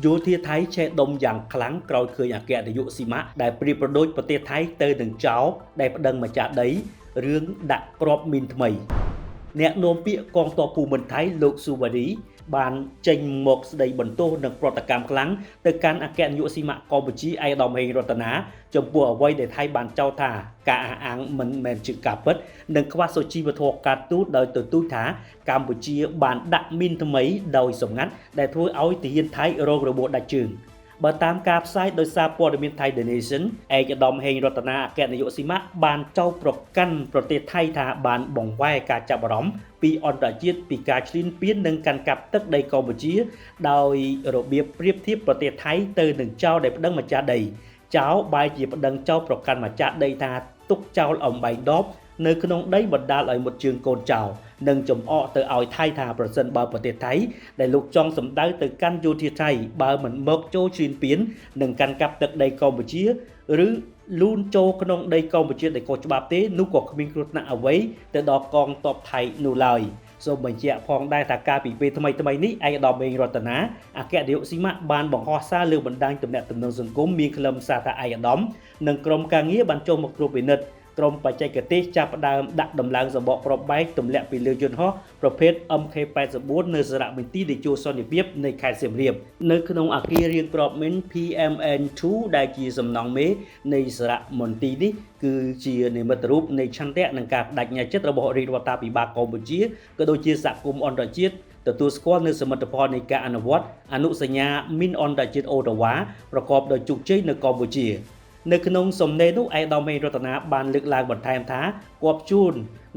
យោធាថៃឆេះដុំយ៉ាងខ្លាំងក្រោយឃើញអគ្គនាយកស៊ីម៉ាដែលប្រៀបប្រដូចប្រទេសថៃទៅនឹងចោលដែលប្តឹងម្ចាស់ដីរឿងដាក់គ្រាប់មីនថ្មីអ្នកនាំពាក្យកងទ័ពភូមិន្ទថៃលោកស៊ូវ៉ារីបានចេញមកស្ដីបន្ទោសនឹងប្រតិកម្មខ្លាំងទៅកាន់អគ្គនាយកស៊ីម៉ាកម្ពុជាឯកឧត្តមហេងរតនាចំពោះអ្វីដែលថៃបានចោទថាការអះអាងមិនមែនជាការពិតនិងខ្វះសុជីវធម៌ការទូតដោយទទូចថាកម្ពុជាបានដាក់មីនថ្មីដោយសម្ងាត់ដែលធ្វើឲ្យទាហានថៃរងរបួសដាច់ជើងបើតាមការផ្សាយដោយសារព័ត៌មាន Thai The Nation ឯកឧត្តមហេងរតនាអគ្គនាយកស៊ីម៉ាបានចោទប្រកាន់ប្រទេសថៃថាបានបង្វែរការចាប់អារម្មណ៍ពីអន្តរជាតិពីការឈ្លានពាននិងកាន់កាប់ទឹកដីកម្ពុជាដោយរបៀបប្រៀបធៀបប្រទេសថៃទៅនឹងចោលដែលប្តឹងម្ចាស់ដីចោលបែរជាប្តឹងចោលប្រកាន់ម្ចាស់ដីថាទុកចោលអំបែងដបនៅក្នុងដីបណ្ដាលឲ្យមុតជើងកូនចោលនិងចំអកទៅឲ្យថៃថាប្រសិនបើប្រទេសថៃដែលលោកចង់សម្ដៅទៅកាន់យោធាថៃបើមិនមកចូលឈ្លានពាននឹងកាន់កាប់ទឹកដីកម្ពុជាឬលូនចូលក្នុងដីកម្ពុជាដែលខុសច្បាប់ទេនោះក៏គ្មានគ្រោះថ្នាក់អ្វីទៅដល់កងទ័ពថៃនោះឡើយសូមបញ្ជាក់ផងដែរថាការពីពេលថ្មីនេះឯកឧត្តមហេងរតនាអគ្គនាយកស៊ីម៉ាបានបង្ហោះសារលើបណ្ដាញទំនាក់ទំនងសង្គមមានខ្លឹមសារថាឯកឧត្តមនិងក្រុមការងារបានចូលមកត្រួតពិនិត្យក្រុមបច្ចេកទេសចាប់ផ្ដើមដាក់ដំឡើងសម្បកប្របែកទម្លាក់ពីលើយន្តហោះប្រភេទ MK84 នៅសារមន្ទីរតេជោសន្តិភាពនៃខេត្តសៀមរាបនៅក្នុងអគាររៀងក្របមីន PMN2 ដែលជាសំណង់មេនៃសារមន្ទីរនេះគឺជានិមិត្តរូបនៃឆន្ទៈនិងការបដិញ្ញាចិត្តរបស់រាជរដ្ឋាភិបាលកម្ពុជាក៏ដូចជាសហគមន៍អន្តរជាតិទទួលស្គាល់នូវសមិទ្ធផលនៃការអនុវត្តអនុសញ្ញាមីនអន្តរជាតិអូតាវ៉ាប្រកបដោយជោគជ័យនៅកម្ពុជានៅក្នុងសំណេរនោះឯកឧត្តមហេងរតនាបានលើកឡើងបន្ថែមថាគប់ជូន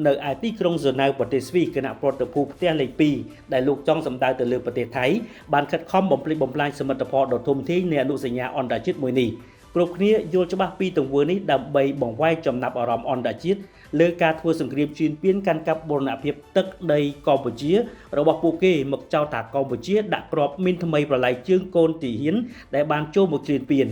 នៅឯទីក្រុងហ្សឺណែវប្រទេសស្វីសគណៈប្រតិភូផ្ទះលេខ2ដែលលោកចង់សម្ដៅទៅលើប្រទេសថៃបានខិតខំបំផ្លិចបំផ្លាញសមិទ្ធផលដ៏ធំធេងនៃអនុសញ្ញាអន្តរជាតិមួយនេះគ្រប់គ្នាយល់ច្បាស់ពីទង្វើនេះដើម្បីបង្វែរចំណាប់អារម្មណ៍អន្តរជាតិលើការធ្វើសង្គ្រាមឈ្លានពានកាន់កាប់បូរណភាពទឹកដីកម្ពុជារបស់ពួកគេមកចោទថាកម្ពុជាដាក់គ្រាប់មីនថ្មីប្រឡាយជើងកូនទាហានដែលបានចូលមកឈ្លានពាន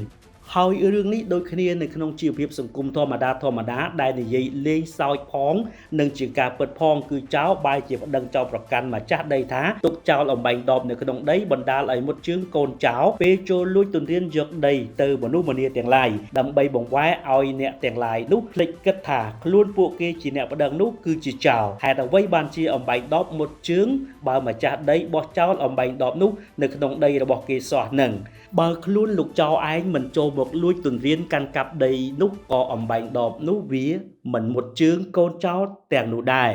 ហើយរឿងនេះដូចគ្នានៅក្នុងជីវភាពសង្គមធម្មតាដែលនិយាយលេងសើចផងនិងជាការពិតផងគឺចោលបែរជាប្តឹងចោលប្រកាន់ម្ចាស់ដីថាទុកចោលអំបែងដបនៅក្នុងដីបណ្ដាលឲ្យមុតជើងកូនចោលពេលចូលលួចទុនធានយកដីទៅមនុស្សម្នាទាំងឡាយដើម្បីបង្វែរឲ្យអ្នកទាំងឡាយនោះភ្លេចគិតថាខ្លួនពួកគេជាអ្នកប្តឹងនោះគឺជាចោលហេតុអ្វីបានជាអំបែងដបមុតជើងបើម្ចាស់ដីបោះចោលអំបែងដបនោះនៅក្នុងដីរបស់គេសោះនឹងបើខ្លួនលោកចោលឯងមិនចូលមកលួចទុនធានកាន់កាប់ដីនោះក៏អំបែងដបនោះវាមិនមុតជើងកូនចោលទាំងនោះដែរ